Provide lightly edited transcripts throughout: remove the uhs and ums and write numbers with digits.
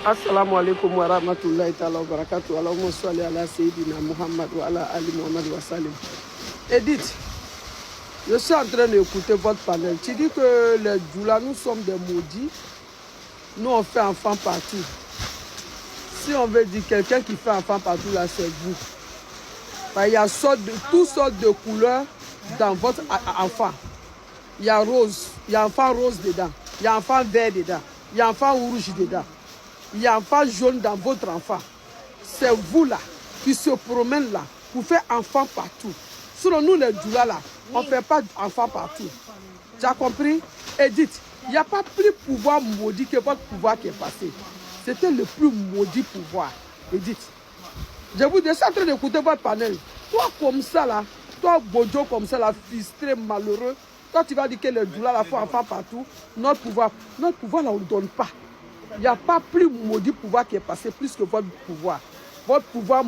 Assalamu alaikum wa rahmatullahi ta'ala wa barakatuh. Allahumma salli ala Sayyidina Muhammad wa ala Ali Muhammad wa salim. Edith, je suis en train d'écouter votre panel. Tu dis que les Djoula, nous sommes des maudits. Nous, on fait enfant partout. Si on veut dire quelqu'un qui fait enfant partout, là, c'est vous. Il y a toutes sortes de couleurs dans votre enfant. Il y a rose, il y a enfant rose dedans. Il y a enfant vert dedans. Il y a enfant rouge dedans. Il y a enfant jaune dans votre enfant. C'est vous là qui se promènent là pour faire enfant partout. Selon nous les Djoula là, on ne fait pas enfant partout. Tu as compris? Edith, il n'y a pas plus pouvoir maudit que votre pouvoir qui est passé. C'était le plus maudit pouvoir. Edith, je vous dis, je suis en train d'écouter votre panel. Toi comme ça là, toi Bojo comme ça là, frustré, malheureux, toi tu vas dire que les Djoula là font enfant partout. Notre pouvoir là on ne le donne pas. Il n'y a pas plus maudit pouvoir qui est passé plus que votre pouvoir. Votre pouvoir,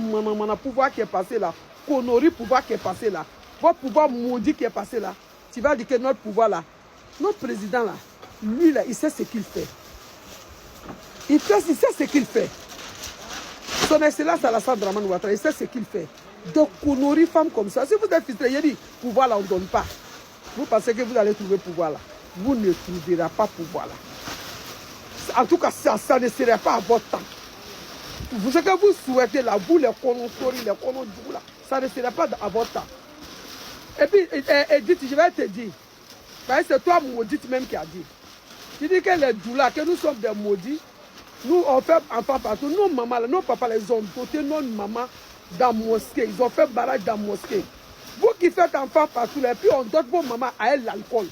pouvoir qui est passé là. Connerie pouvoir qui est passé là. Votre pouvoir maudit qui est passé là. Tu vas dire que notre pouvoir là, notre président là, lui là, il sait ce qu'il fait. Il sait ce qu'il fait. Son excellence Alassane Dramane Ouattara, il sait ce qu'il fait. De conneries femmes comme ça. Si vous êtes frustré, il dit, pouvoir là, on ne donne pas. Vous pensez que vous allez trouver pouvoir là. Vous ne trouverez pas pouvoir là. En tout cas, ça ne serait pas à votre temps. Ce que vous souhaitez là, vous les connoisseurs, les connoisseurs là, ça ne serait pas à votre temps. Et puis, Edith, je vais te dire, c'est toi maudite même qui a dit. Tu dis que les Djoula, que nous sommes des maudits, nous on fait enfant partout, nos mamans, nos papas, ils ont doté nos mamans dans la mosquée, ils ont fait barrage dans la mosquée. Vous qui faites enfant partout, et puis on dote vos mamans à elle l'alcool.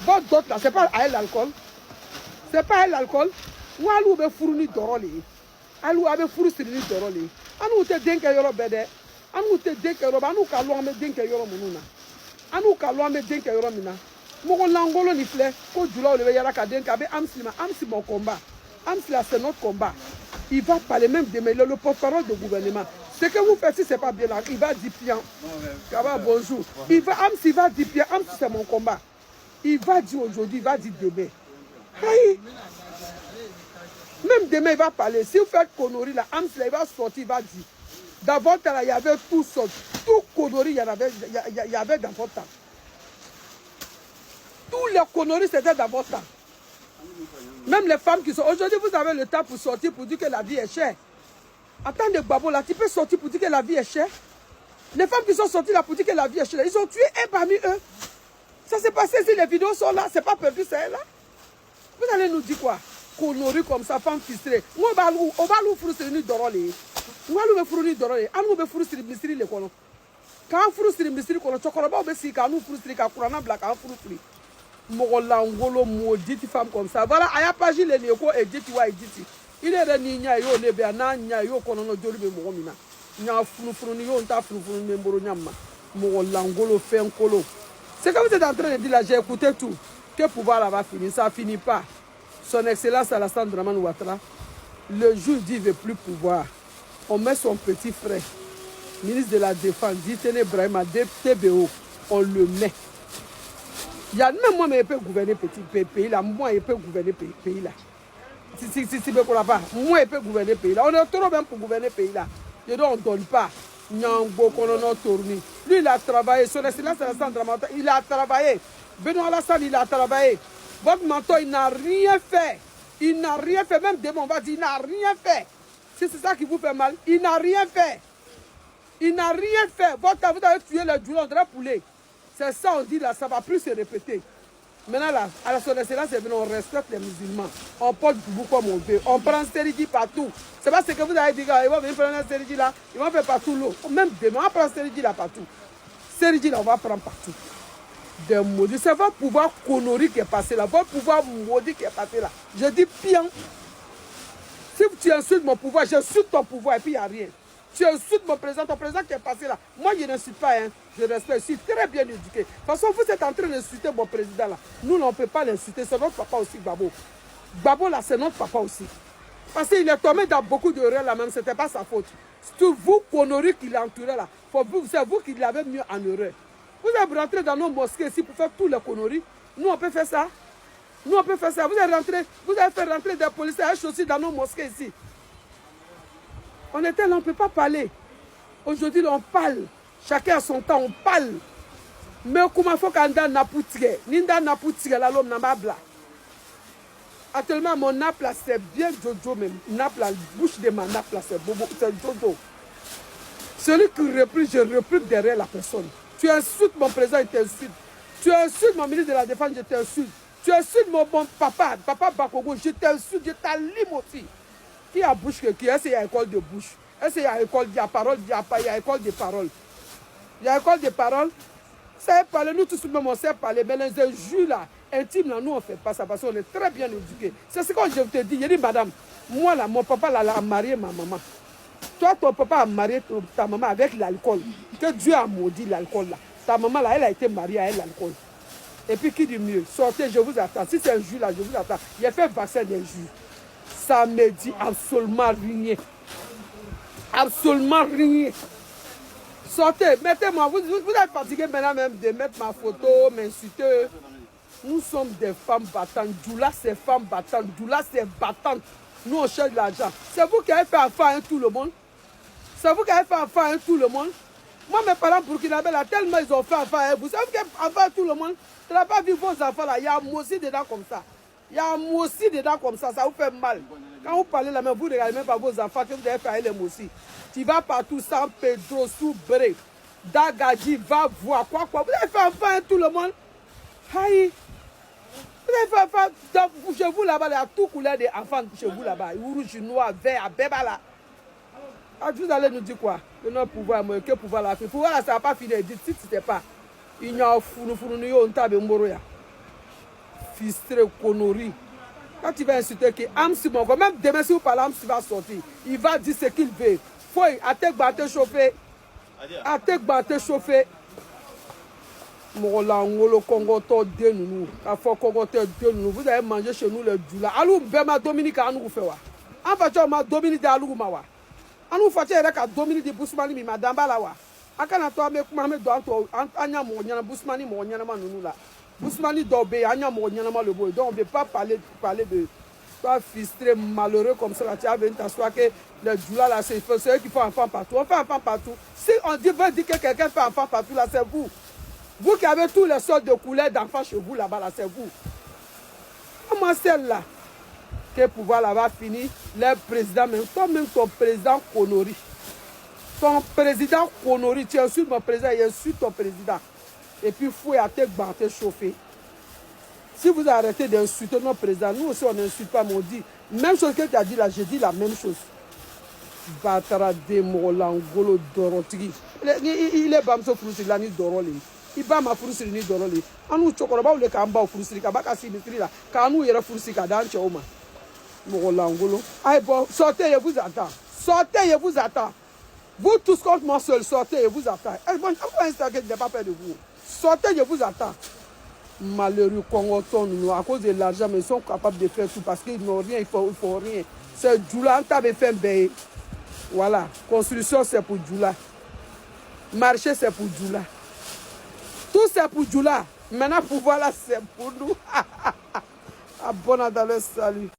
Votre dot là, c'est pas à elle l'alcool. C'est pas elle l'alcool. Ou alou be fourni doroli. Alou abe fourni doroli. Anu te denke yoro bede. Anu te denke yoro. Anu kalou ame denke yoro mununa. Anu kalou ame denke yoro mina. Moko langolo ni fle. Ko Djoula ou leve yara ka denke abe amslima. Amsi mon combat. Amsila c'est notre combat. Il va parler même de le porte-parole du gouvernement. Ce que vous faites si c'est pas bien là, il va dire bien. Kaba bonjour. Il va Amsi va dire bien. Amsi c'est mon combat. Il va dire aujourd'hui, il va dire demain. Aïe. Même demain, il va parler. Si vous faites connerie, là, il va sortir, il va dire. Dans votre temps, il y avait tout ça. Tout connerie, il y avait dans votre temps. Tous les conneries, c'était dans votre temps. Même les femmes qui sont... Aujourd'hui, vous avez le temps pour sortir, pour dire que la vie est chère. Attendez, Babo, là, tu peux sortir pour dire que la vie est chère. Les femmes qui sont sorties là pour dire que la vie est chère, ils ont tué un parmi eux. Ça s'est passé, si les vidéos sont là, c'est pas perdu, c'est là. Vous allez nous dire quoi? Conneries comme ça, femme frustrée. On va nous frustrer ni dorole. On va nous frustrer ni dorole. On va frustrer misri le kono. Quand frustrer misri kono, chokoroba obesi quand nous frustrer quand kurana black quand frustrer. Mogola ngolo maudite femme comme ça. Voilà, aya page le neko editi wa editi. Il est ni nya yo lebe na nya yo kono no joli be mo mina. Nya funu ni yo nta funu ni mboro nyama. Mogola ngolo fait un colo. C'est comme vous êtes en train de dire là, j'ai écouté tout. Que pouvoir là va finir, ça finit pas. Son excellence Alassane Dramane Ouattara, le jour dit il ne veut plus pouvoir. On met son petit frère, ministre de la Défense, Ditene Brahima, TBO, on le met. Il y a même moi, mais il peut gouverner petit pays là. Moi, il peut gouverner pays là. Si pas. Moi, il peut gouverner pays là. On est trop bien pour gouverner pays là. Je ne donne pas. Nyango Konono Tourni. Lui, il a travaillé. Son excellence Alassane Dramane Ouattara, il a travaillé. Benoît Alassane, il a travaillé. Votre mentor, il n'a rien fait. Il n'a rien fait. Même demain, on va dire, il n'a rien fait. Si c'est ça qui vous fait mal, il n'a rien fait. Il n'a rien fait. Votre, vous avez tué les Djoula, on dirait poulet. C'est ça, on dit là, ça ne va plus se répéter. Maintenant, là, à la son excellence, on respecte les musulmans. On porte beaucoup comme on veut. On prend Sérigi partout. C'est pas ce que vous avez dit, ils vont venir prendre Sérigi là. Ils vont faire partout l'eau. Même demain, on va prendre Sérigi là partout. Sérigi là, on va prendre partout. Des maudits. C'est votre pouvoir connerie qui est passé là. Votre pouvoir maudit qui est passé là. Je dis bien. Si tu insultes mon pouvoir, j'insulte ton pouvoir et puis il n'y a rien. Tu insultes mon président, ton président qui est passé là. Moi, je n'insulte pas, hein. Je respecte. Je suis très bien éduqué. De toute façon, vous êtes en train d'insulter mon président là. Nous, on ne peut pas l'insulter. C'est notre papa aussi, Babo. Babo là, c'est notre papa aussi. Parce qu'il est tombé dans beaucoup d'erreurs là même. Ce n'était pas sa faute. C'est vous, connerie qui l'entourait là. C'est vous qui l'avez mis en erreur. Vous avez rentré dans nos mosquées ici pour faire tous les conneries. Nous, on peut faire ça. Nous, on peut faire ça. Vous avez fait rentrer des policiers à aussi dans nos mosquées ici. On était là, on ne peut pas parler. Aujourd'hui, on parle. Chacun a son temps, on parle. Mais comment il faut qu'on ait napoutige? Ninda napoutige, la l'homme n'a pas bla. Actuellement, mon nappe c'est bien Jojo même. Nappe, la bouche de ma nappe c'est bobo, c'est Jojo. Celui qui réplique, je réplique derrière la personne. Tu insultes mon président, il t'insulte. Tu insultes mon ministre de la Défense, je t'insulte. Tu insultes mon papa Bakogo, je t'insulte, je t'allume aussi. Qui a bouche qui est-ce qu'il y a école de bouche? Est-ce qu'il y a école de parole? Il y a école de parole. Il y a école de parole. Ça parler, nous tous même on sait parler, mais les injures là, intimes là, nous on ne fait pas ça parce qu'on est très bien éduqués. C'est ce que je te dis. Je dis, madame, moi là, mon papa là, a marié ma maman. Toi, ton papa a marié ta maman avec l'alcool. Que Dieu a maudit l'alcool là. Ta maman là, elle a été mariée avec l'alcool. Et puis qui dit mieux? Sortez, je vous attends. Si c'est un jus là, je vous attends. Il a fait vaccin des jus. Ça me dit absolument rien. Absolument rien. Sortez, mettez-moi. Vous êtes fatigué maintenant même de mettre ma photo, m'insulter. Nous sommes des femmes battantes. Doula, c'est femme battante. Doula, c'est battante. Nous, on cherche l'argent. C'est vous qui avez fait affaire avec tout le monde. C'est vous qui avez fait affaire avec tout le monde. Moi, mes parents burkinabés, là, tellement ils ont fait affaire avec vous. C'est vous qui avez fait affaire avec tout le monde. Tu n'as pas vu vos enfants là. Il y a un mot aussi dedans comme ça. Il y a un mot aussi dedans comme ça. Ça vous fait mal. Quand vous parlez là, vous ne regardez même pas vos enfants que vous avez fait avec les mots aussi. Tu vas partout, San Pedro, Soubré, Dagaji, va voir quoi. Vous avez fait affaire avec tout le monde. Aïe. Vous avez fait affaire chez vous là-bas. Il y a tout couleur d'enfants chez vous là-bas. Rouge, noir, vert, béba là. Ah, vous allez nous dire quoi? Que notre pouvoir, que pouvoir la faire. Pouvoir là, ça n'a pas fini. Dites si c'était pas. Il y a un fou, on tabe moroya. Fistré, connerie. Quand tu vas insulter qui Amsi, même demain si vous parlez, Amsi va sortir. Il va dire ce qu'il veut. Faut attaque battre chauffer. Attaque battre chauffer. Morolangolo Congo de nous. La fois Congo de nous. Vous avez mangé chez nous le doula. Alou bema Dominique à nous faire. En fait, on m'a Dominique de Alou Mawa. On nous fait un Dominique de Bousmani, mi madame Balawa. A kana to me kuma me do anto anya mo nyana Bousmani mo nyana ma nunu la. Bousmani dobe anya mo nyana ma le boy. Donc on ne veut pas parler de toi frustré malheureux comme ça là, tu as venu t'asseoir que les doula là c'est eux qui font enfant partout. On fait enfant partout. Si on dit veut dire que quelqu'un fait enfant partout là, c'est vous. Vous qui avez tous les sortes de couleurs d'enfants chez vous là-bas là, c'est vous. Comment celle-là que pouvoir là-bas fini le président même toi-même ton président Konori. Ton président Konori, tu insultes mon président, il insulte ton président. Et puis, il faut arrêter de chauffer. Si vous arrêtez d'insulter notre président, nous aussi, on n'insulte pas, mais on dit. Même chose que tu as dit là, j'ai dit la même chose. Batara de Molangolo Dorotigi. Il est bamso frusri là, ni Doroli. Il bat ma frusri ni Doroli. On nous chocolat, ou le kamba ou frusri, kabaka sinistri là. Quand nous, il y a frusri, kadan choma. Molangolo. Allez, bon, sortez, je vous attends. Sortez, je vous attends. Vous tous contre moi seul, sortez, je vous attends. Bon, pourquoi Instagram n'est pas peur de vous? Sortez, je vous attends. Malheureux Congoton, à cause de l'argent, mais ils sont capables de faire tout parce qu'ils n'ont rien, il faut rien. C'est Djoula, on t'avait fait un. Voilà, construction c'est pour Djoula. Marché c'est pour Djoula. Tout c'est pour Djoula. Maintenant, pouvoir là, c'est pour nous. Abonnez-vous, salut.